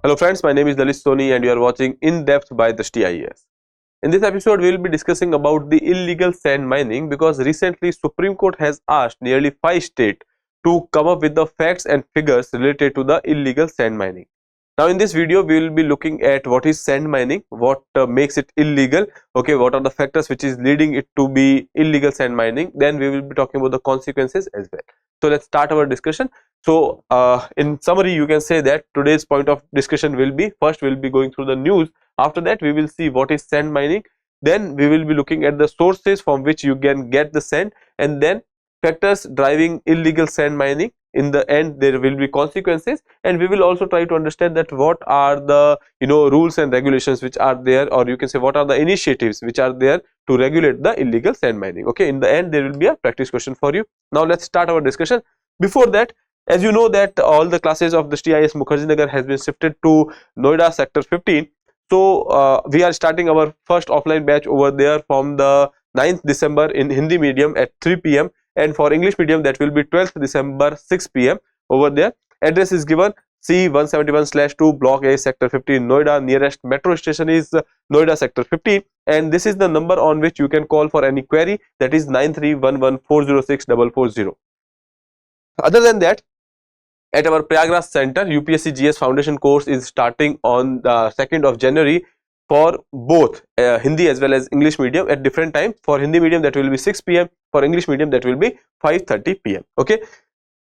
Hello friends, my name is Dalit Soni and you are watching In-Depth by Drishti IAS. In this episode, we will be discussing about the illegal sand mining because recently Supreme Court has asked nearly 5 states to come up with the facts and figures related to the illegal sand mining. Now in this video, we will be looking at what is sand mining, what makes it illegal, okay, what are the factors which is leading it to be illegal sand mining, then we will be talking about the consequences as well. So let's start our discussion. So in summary, you can say that today's point of discussion will be, first we will be going through the news, after that we will see what is sand mining, then we will be looking at the sources from which you can get the sand, and then factors driving illegal sand mining. In the end there will be consequences, and we will also try to understand that what are the rules and regulations which are there, or you can say what are the initiatives which are there to regulate the illegal sand mining. Okay, in the end there will be a practice question for you. Now let's start our discussion. Before that, as you know that all the classes of the Drishti IAS Mukherjee Nagar has been shifted to Noida sector 15. So we are starting our first offline batch over there from the 9th December in Hindi medium at 3 p.m. and for English medium that will be 12th December 6 p.m. over there. Address is given C171/2 Block A Sector 15 Noida. Nearest metro station is Noida Sector 15, and this is the number on which you can call for any query, that is 9311406440. Other than that, at our Prayagraj Center, UPSC GS Foundation course is starting on the 2nd of January for both Hindi as well as English medium at different times. For Hindi medium that will be 6 p.m. For English medium that will be 5:30 p.m. Okay.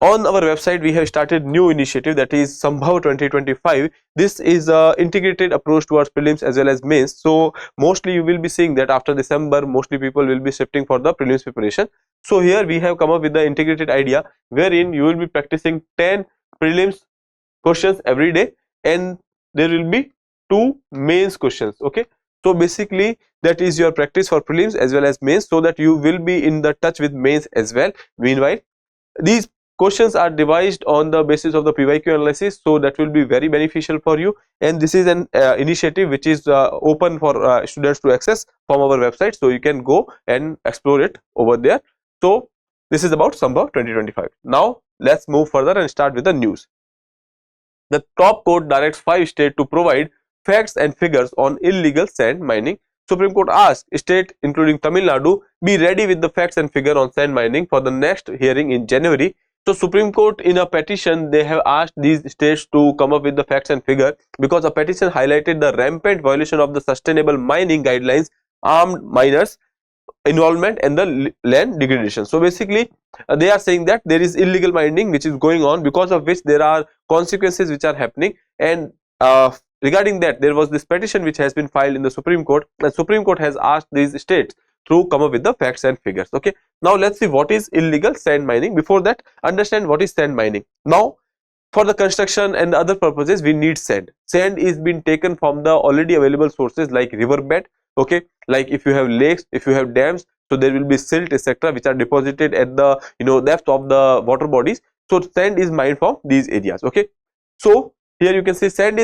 On our website we have started new initiative, that is Sambhav 2025. This is a integrated approach towards prelims as well as mains. So mostly you will be seeing that after December mostly people will be shifting for the prelims preparation. So here we have come up with the integrated idea wherein you will be practicing 10 prelims questions every day, and there will be 2 mains questions. Okay, so basically that is your practice for prelims as well as mains, so that you will be in the touch with mains as well. Meanwhile, these questions are devised on the basis of the PYQ analysis, so that will be very beneficial for you, and this is an initiative which is open for students to access from our website, so you can go and explore it over there. So this is about Sambhav 2025. Now let's move further and start with the news. The top court directs 5 states to provide facts and figures on illegal sand mining. Supreme Court asked state including Tamil Nadu be ready with the facts and figure on sand mining for the next hearing in January. So Supreme Court, in a petition, they have asked these states to come up with the facts and figure, because a petition highlighted the rampant violation of the sustainable mining guidelines, armed miners involvement and the land degradation. So basically they are saying that there is illegal mining which is going on, because of which there are consequences which are happening, and regarding that there was this petition which has been filed in the Supreme Court, and Supreme Court has asked these states to come up with the facts and figures. Okay, now let's see what is illegal sand mining. Before that, understand what is sand mining. Now for the construction and other purposes we need sand. Sand is being taken from the already available sources like riverbed. Okay, like if you have lakes, if you have dams, so there will be silt etc which are deposited at the depth of the water bodies. So sand is mined from these areas. Okay, so here you can see sand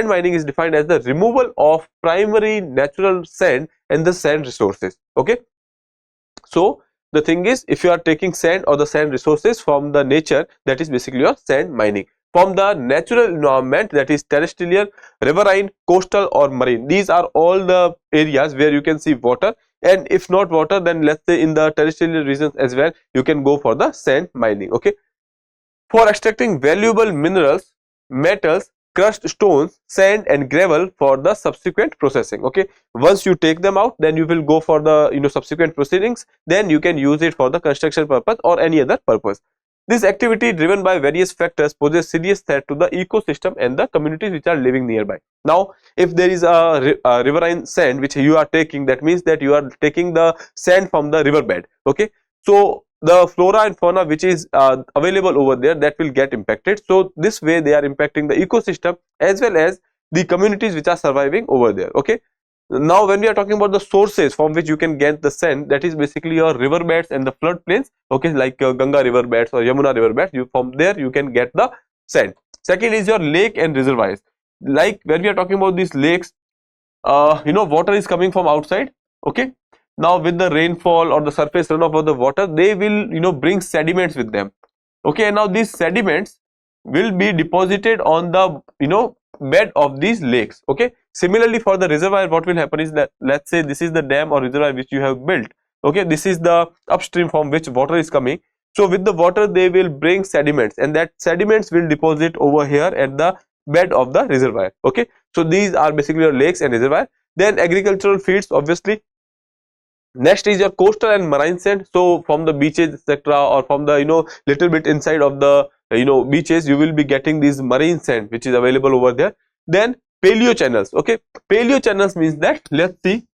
mining is defined as the removal of primary natural sand and the sand resources. Okay, so the thing is, if you are taking sand or the sand resources from the nature, that is basically your sand mining. From the natural environment, that is terrestrial, riverine, coastal or marine, these are all the areas where you can see water, and if not water, then let's say in the terrestrial regions as well you can go for the sand mining. Okay, for extracting valuable minerals, metals, crushed stones, sand and gravel for the subsequent processing. Okay, once you take them out, then you will go for the subsequent proceedings, then you can use it for the construction purpose or any other purpose. This activity, driven by various factors, poses serious threat to the ecosystem and the communities which are living nearby. Now if there is a riverine sand which you are taking, that means that you are taking the sand from the riverbed. Okay, so the flora and fauna which is available over there, that will get impacted. So this way they are impacting the ecosystem as well as the communities which are surviving over there. Okay, now when we are talking about the sources from which you can get the sand, that is basically your riverbeds and the floodplains. Okay, like Ganga riverbeds or Yamuna riverbeds, from there you can get the sand. Second is your lake and reservoirs. Like when we are talking about these lakes, water is coming from outside. Okay, now with the rainfall or the surface runoff of the water, they will bring sediments with them. Okay, and now these sediments will be deposited on the bed of these lakes. Okay, similarly for the reservoir, what will happen is that, let's say this is the dam or reservoir which you have built. Okay, this is the upstream from which water is coming. So with the water they will bring sediments, and that sediments will deposit over here at the bed of the reservoir. Okay, so these are basically your lakes and reservoir. Then agricultural fields, obviously. Next is your coastal and marine sand. So from the beaches, etc., or from the little bit inside of the beaches, you will be getting these marine sand which is available over there. Then paleo channels. Okay, paleo channels means that, let's see,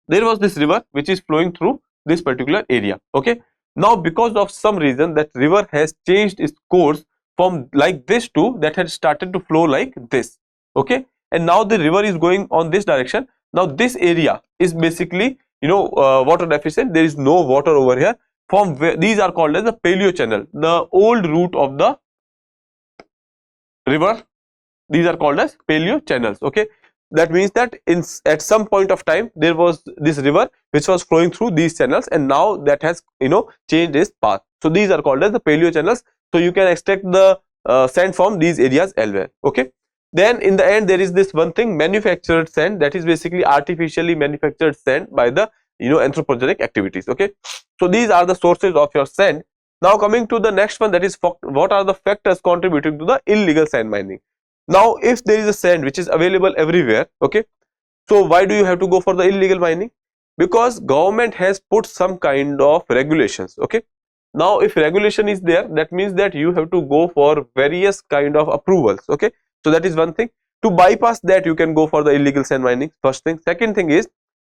there was this river which is flowing through this particular area. Okay, now because of some reason that river has changed its course from like this to that had started to flow like this. Okay, and now the river is going on this direction. Now this area is basically water deficient. There is no water over here. From where these are called as the paleo channel, the old route of the river. These are called as paleo channels. Okay, that means that at some point of time there was this river which was flowing through these channels, and now that has changed its path. So these are called as the paleo channels. So you can extract the sand from these areas as well. Okay, then in the end there is this one thing, manufactured sand, that is basically artificially manufactured sand by the anthropogenic activities. Okay, so these are the sources of your sand. Now coming to the next one, that is what are the factors contributing to the illegal sand mining. Now if there is a sand which is available everywhere, okay, so why do you have to go for the illegal mining? Because government has put some kind of regulations. Okay, now if regulation is there, that means that you have to go for various kind of approvals. Okay, so that is one thing. To bypass that, you can go for the illegal sand mining, first thing. Second thing is,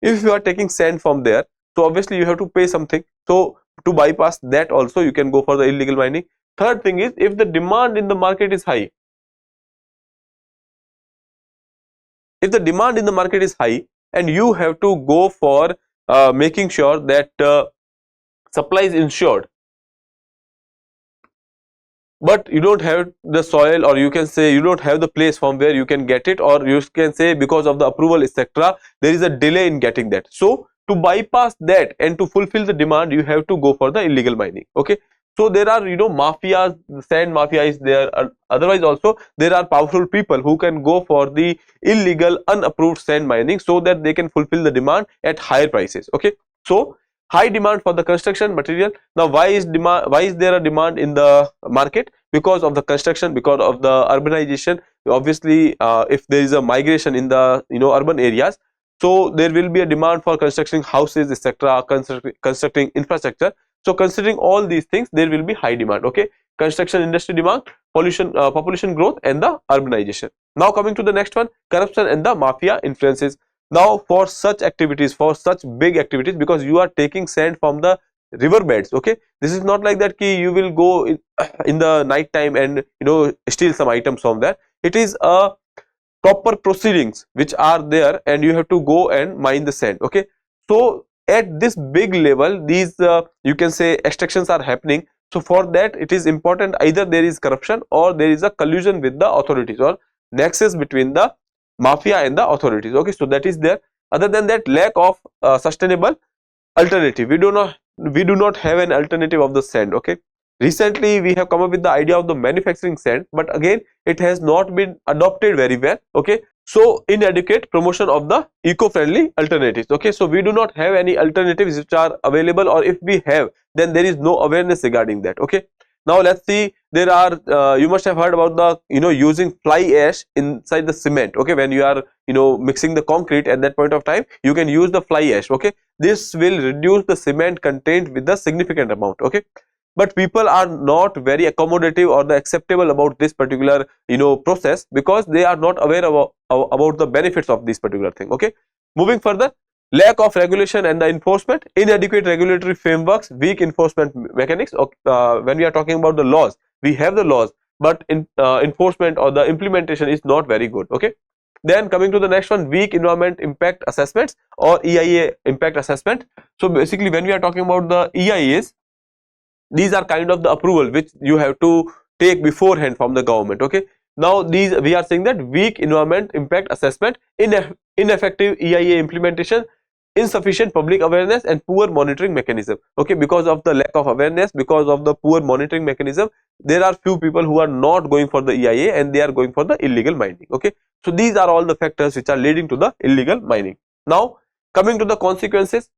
if you are taking sand from there, so obviously you have to pay something. So to bypass that also, you can go for the illegal mining. Third thing is, if the demand in the market is high, if the demand in the market is high and you have to go for making sure that supply is ensured, but you don't have the soil, or you can say you don't have the place from where you can get it, or you can say because of the approval, etc., there is a delay in getting that. So to bypass that and to fulfill the demand, you have to go for the illegal mining. Okay, so there are mafias, sand mafia is there. Otherwise also there are powerful people who can go for the illegal unapproved sand mining so that they can fulfill the demand at higher prices. Okay, so high demand for the construction material. Now why is there a demand in the market? Because of the construction, because of the urbanization. Obviously if there is a migration in the urban areas, so there will be a demand for constructing houses, etc., constructing infrastructure. So considering all these things, there will be high demand. Okay, construction industry demand, pollution, population growth, and the urbanization. Now coming to the next one, corruption and the mafia influences. Now for such activities, for such big activities, because you are taking sand from the river beds, okay, this is not like that ki you will go in the night time and steal some items from there. It is a proper proceedings which are there, and you have to go and mine the sand. Okay, so at this big level, these you can say extractions are happening. So for that, it is important either there is corruption or there is a collusion with the authorities, or nexus between the mafia and the authorities. Okay, so that is there. Other than that, lack of sustainable alternative. We do not have an alternative of the sand. Okay, recently we have come up with the idea of the manufacturing sand, but again it has not been adopted very well. Okay, so inadequate promotion of the eco-friendly alternatives. Okay, so we do not have any alternatives which are available, or if we have, then there is no awareness regarding that. Okay, now let's see, there are you must have heard about the using fly ash inside the cement. Okay, when you are mixing the concrete, at that point of time you can use the fly ash. Okay, this will reduce the cement content with a significant amount. Okay, but people are not very accommodative or the acceptable about this particular process, because they are not aware about the benefits of this particular thing. Okay, moving further, lack of regulation and the enforcement, inadequate regulatory frameworks, weak enforcement mechanics. When we are talking about the laws, we have the laws, but enforcement or the implementation is not very good. Okay, then coming to the next one, weak environment impact assessments or EIA impact assessment. So basically when we are talking about the EIAs, these are kind of the approval which you have to take beforehand from the government. Okay, now these we are saying that weak environment impact assessment, ineffective EIA implementation, insufficient public awareness and poor monitoring mechanism. Okay, because of the lack of awareness, because of the poor monitoring mechanism, there are few people who are not going for the EIA and they are going for the illegal mining. Okay, so these are all the factors which are leading to the illegal mining. Now coming to the consequences,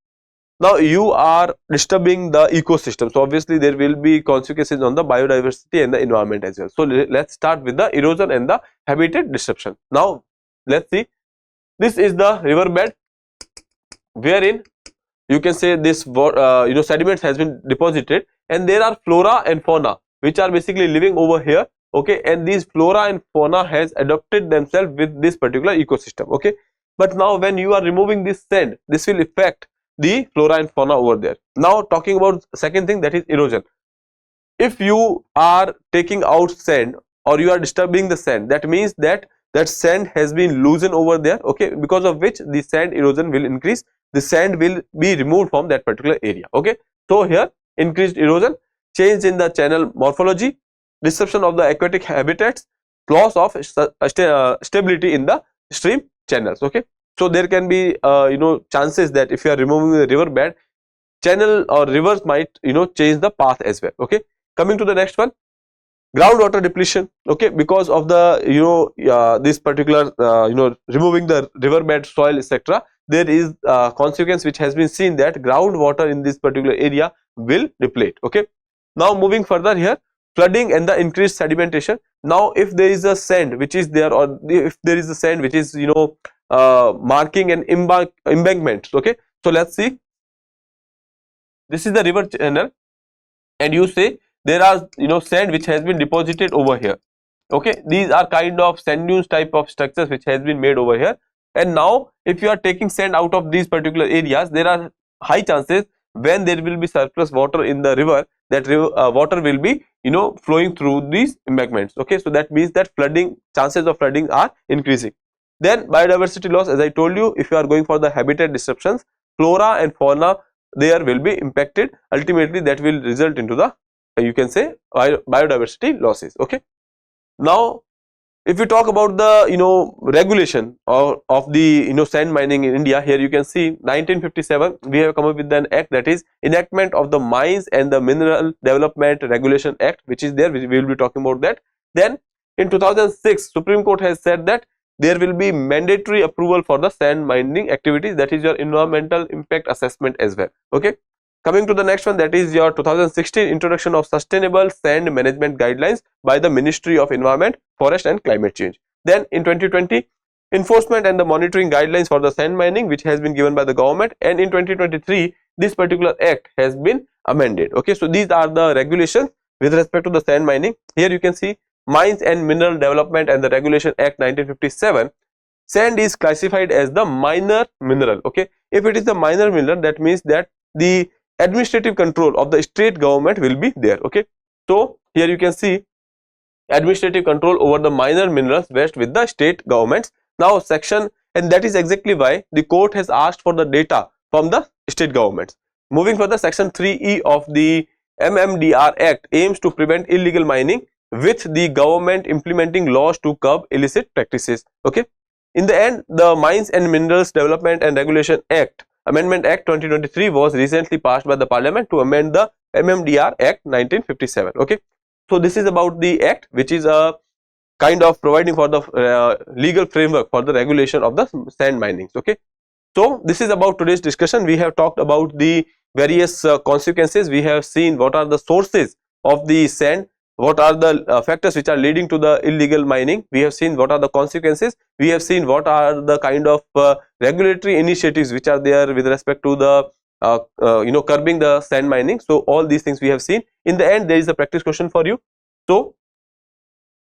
now you are disturbing the ecosystem, so obviously there will be consequences on the biodiversity and the environment as well. So let's start with the erosion and the habitat disruption. Now let's see, this is the riverbed wherein you can say this sediments has been deposited, and there are flora and fauna which are basically living over here. Okay, and these flora and fauna has adapted themselves with this particular ecosystem. Okay, but now when you are removing this sand, this will affect the flora and fauna over there. Now talking about second thing, that is erosion. If you are taking out sand or you are disturbing the sand, that means that sand has been loosened over there. Okay, because of which the sand erosion will increase, the sand will be removed from that particular area. Okay, so here increased erosion, change in the channel morphology, disruption of the aquatic habitats, loss of stability in the stream channels. Okay, so there can be chances that if you are removing the riverbed, channel or rivers might change the path as well. Okay, coming to the next one, groundwater depletion. Okay, because of the this particular removing the riverbed soil etc., there is consequence which has been seen that groundwater in this particular area will deplete. Okay, now moving further here, flooding and the increased sedimentation. Now if there is a sand which is there, or if there is a sand which is marking an embankment. Okay, so let's see, this is the river channel and you say there are sand which has been deposited over here. Okay, these are kind of sand dunes type of structures which has been made over here, and now if you are taking sand out of these particular areas, there are high chances when there will be surplus water in the river, that water will be flowing through these embankments. Okay, so that means that flooding, chances of flooding are increasing. Then biodiversity loss, as I told you, if you are going for the habitat disruptions, flora and fauna there will be impacted, ultimately that will result into the you can say biodiversity losses. Okay, now if we talk about the regulation of the sand mining in India, here you can see 1957 we have come up with an act, that is enactment of the Mines and the Mineral Development Regulation Act, which is there, we will be talking about that. Then in 2006 Supreme Court has said that there will be mandatory approval for the sand mining activities, that is your environmental impact assessment as well. Okay, coming to the next one, that is your 2016 introduction of sustainable sand management guidelines by the Ministry of Environment, Forest and Climate Change. Then in 2020 enforcement and the monitoring guidelines for the sand mining, which has been given by the government, and in 2023 this particular act has been amended. Okay, so these are the regulations with respect to the sand mining. Here you can see Mines and Mineral Development and the Regulation Act 1957. Sand is classified as the minor mineral. Okay, if it is the minor mineral, that means that the administrative control of the state government will be there. Okay, so here you can see administrative control over the minor minerals rests with the state governments. Now section, and that is exactly why the court has asked for the data from the state governments. Moving further, section 3E of the MMDR Act aims to prevent illegal mining, with the government implementing laws to curb illicit practices. Okay, in the end, the Mines and Minerals Development and Regulation Act, Amendment Act 2023, was recently passed by the Parliament to amend the MMDR Act 1957. Okay, so this is about the act, which is a kind of providing for the legal framework for the regulation of the sand minings. Okay, so this is about today's discussion. We have talked about the various consequences. We have seen what are the sources of the sand, what are the factors which are leading to the illegal mining. We have seen what are the consequences. We have seen what are the kind of regulatory initiatives which are there with respect to the curbing the sand mining. So all these things we have seen. In the end, there is a practice question for you. So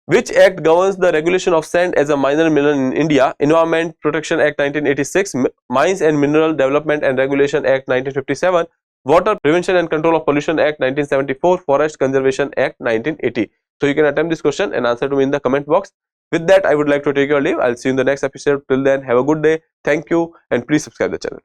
which act governs the regulation of sand as a minor mineral in India? Environment Protection Act 1986, Mines and Mineral Development and Regulation Act 1957, Water Prevention and Control of Pollution Act 1974, Forest Conservation Act 1980. So you can attempt this question and answer to me in the comment box. With that, I would like to take your leave. I'll see you in the next episode. Till then, have a good day. Thank you, and please subscribe the channel.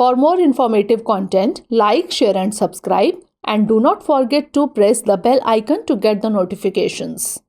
For more informative content, like, share and subscribe, and do not forget to press the bell icon to get the notifications.